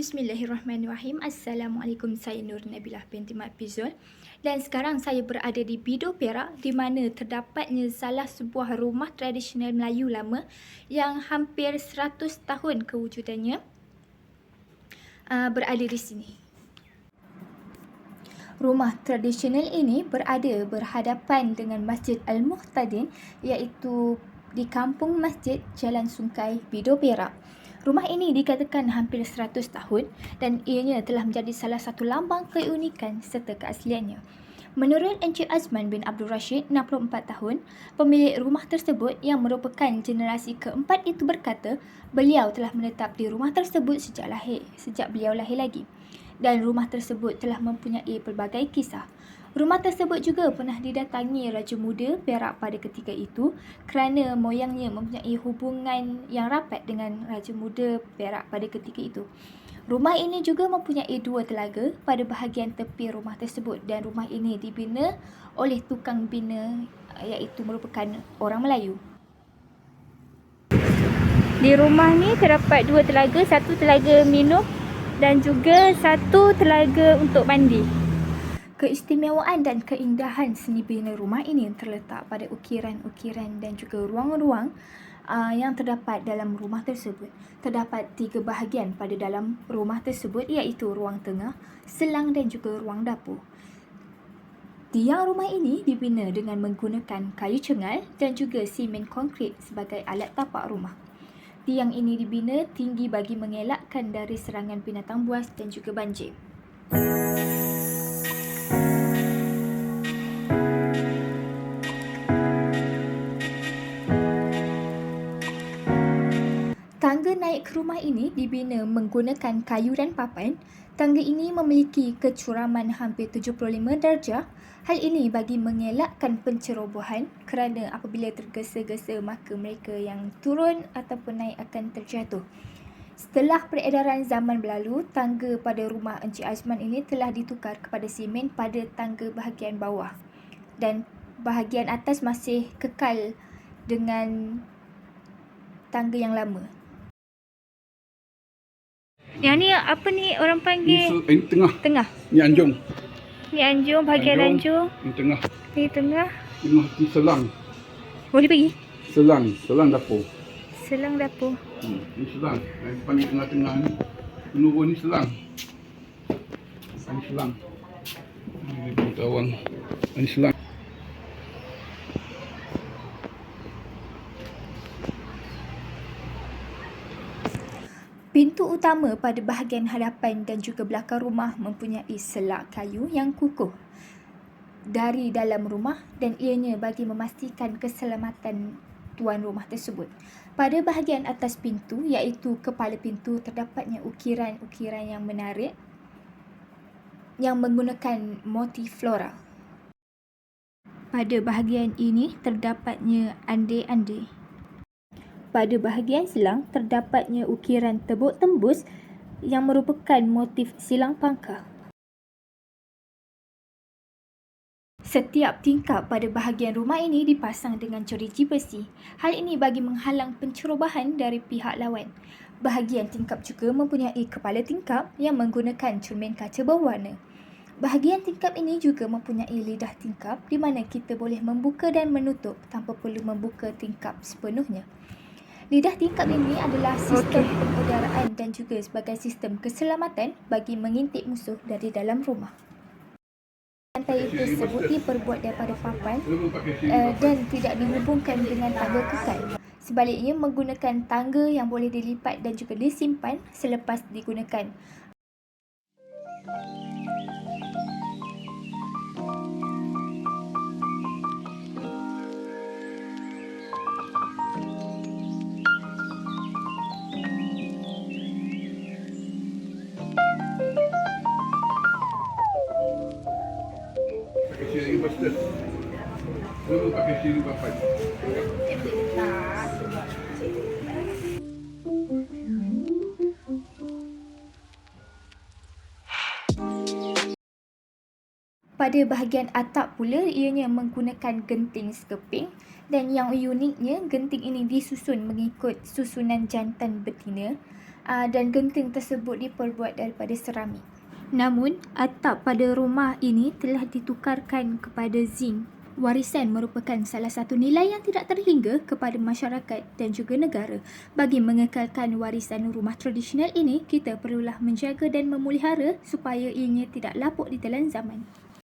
Bismillahirrahmanirrahim. Assalamualaikum, saya Nur Nabilah binti Mat Pizul. Dan sekarang saya berada di Bido Perak, di mana terdapatnya salah sebuah rumah tradisional Melayu lama yang hampir 100 tahun kewujudannya berada di sini. Rumah tradisional ini berada berhadapan dengan Masjid Al-Muhtadin, iaitu di Kampung Masjid Jalan Sungkai, Bido Perak. Rumah ini dikatakan hampir 100 tahun dan ianya telah menjadi salah satu lambang keunikan serta keasliannya. Menurut Encik Azman bin Abdul Rashid, 64 tahun, pemilik rumah tersebut yang merupakan generasi keempat itu berkata, beliau telah menetap di rumah tersebut sejak beliau lahir lagi. Dan rumah tersebut telah mempunyai pelbagai kisah. Rumah tersebut juga pernah didatangi Raja Muda Perak pada ketika itu kerana moyangnya mempunyai hubungan yang rapat dengan Raja Muda Perak pada ketika itu. Rumah ini juga mempunyai dua telaga pada bahagian tepi rumah tersebut dan rumah ini dibina oleh tukang bina iaitu merupakan orang Melayu. Di rumah ni terdapat dua telaga, satu telaga minum dan juga satu telaga untuk mandi. Keistimewaan dan keindahan seni bina rumah ini terletak pada ukiran-ukiran dan juga ruang-ruang yang terdapat dalam rumah tersebut. Terdapat 3 bahagian pada dalam rumah tersebut, iaitu ruang tengah, selang dan juga ruang dapur. Tiang rumah ini dibina dengan menggunakan kayu cengal dan juga simen konkrit sebagai alat tapak rumah. Tiang ini dibina tinggi bagi mengelakkan dari serangan binatang buas dan juga banjir. Tangga naik ke rumah ini dibina menggunakan kayu dan papan. Tangga ini memiliki kecuraman hampir 75 darjah. Hal ini bagi mengelakkan pencerobohan kerana apabila tergesa-gesa maka mereka yang turun ataupun naik akan terjatuh. Setelah peredaran zaman berlalu, tangga pada rumah Encik Azman ini telah ditukar kepada simen pada tangga bahagian bawah. Dan bahagian atas masih kekal dengan tangga yang lama. Yang ni apa ni orang panggil? Ini tengah. Tengah. Ni anjung. Ni anjung, bahagian anjung. Ini tengah. Ni tengah. Ini selang. Boleh pergi? Selang dapur. Selang dapur. Ini selang. Yang panggil tengah-tengah ni. Penurun ni selang. Ini selang. Ini kawan. Ini selang. Pintu utama pada bahagian hadapan dan juga belakang rumah mempunyai selak kayu yang kukuh dari dalam rumah dan ianya bagi memastikan keselamatan tuan rumah tersebut. Pada bahagian atas pintu iaitu kepala pintu terdapatnya ukiran-ukiran yang menarik yang menggunakan motif floral. Pada bahagian ini terdapatnya andai-andai. Pada bahagian selang terdapatnya ukiran tebuk tembus yang merupakan motif silang pangkah. Setiap tingkap pada bahagian rumah ini dipasang dengan ceriji besi. Hal ini bagi menghalang pencerobohan dari pihak lawan. Bahagian tingkap juga mempunyai kepala tingkap yang menggunakan cermin kaca berwarna. Bahagian tingkap ini juga mempunyai lidah tingkap di mana kita boleh membuka dan menutup tanpa perlu membuka tingkap sepenuhnya. Lidah tingkap ini adalah sistem pengudaraan dan juga sebagai sistem keselamatan bagi mengintip musuh dari dalam rumah. Lantai tersebut diperbuat daripada papan dan tidak dihubungkan dengan tangga kekal. Sebaliknya menggunakan tangga yang boleh dilipat dan juga disimpan selepas digunakan. Pakai siri pasal. Dulu pakai siri papan. Pada bahagian atap pula ianya menggunakan genting sekeping dan yang uniknya genting ini disusun mengikut susunan jantan betina dan genting tersebut diperbuat daripada seramik. Namun, atap pada rumah ini telah ditukarkan kepada zinc. Warisan merupakan salah satu nilai yang tidak terhingga kepada masyarakat dan juga negara. Bagi mengekalkan warisan rumah tradisional ini, kita perlulah menjaga dan memelihara supaya ianya tidak lapuk di telan zaman.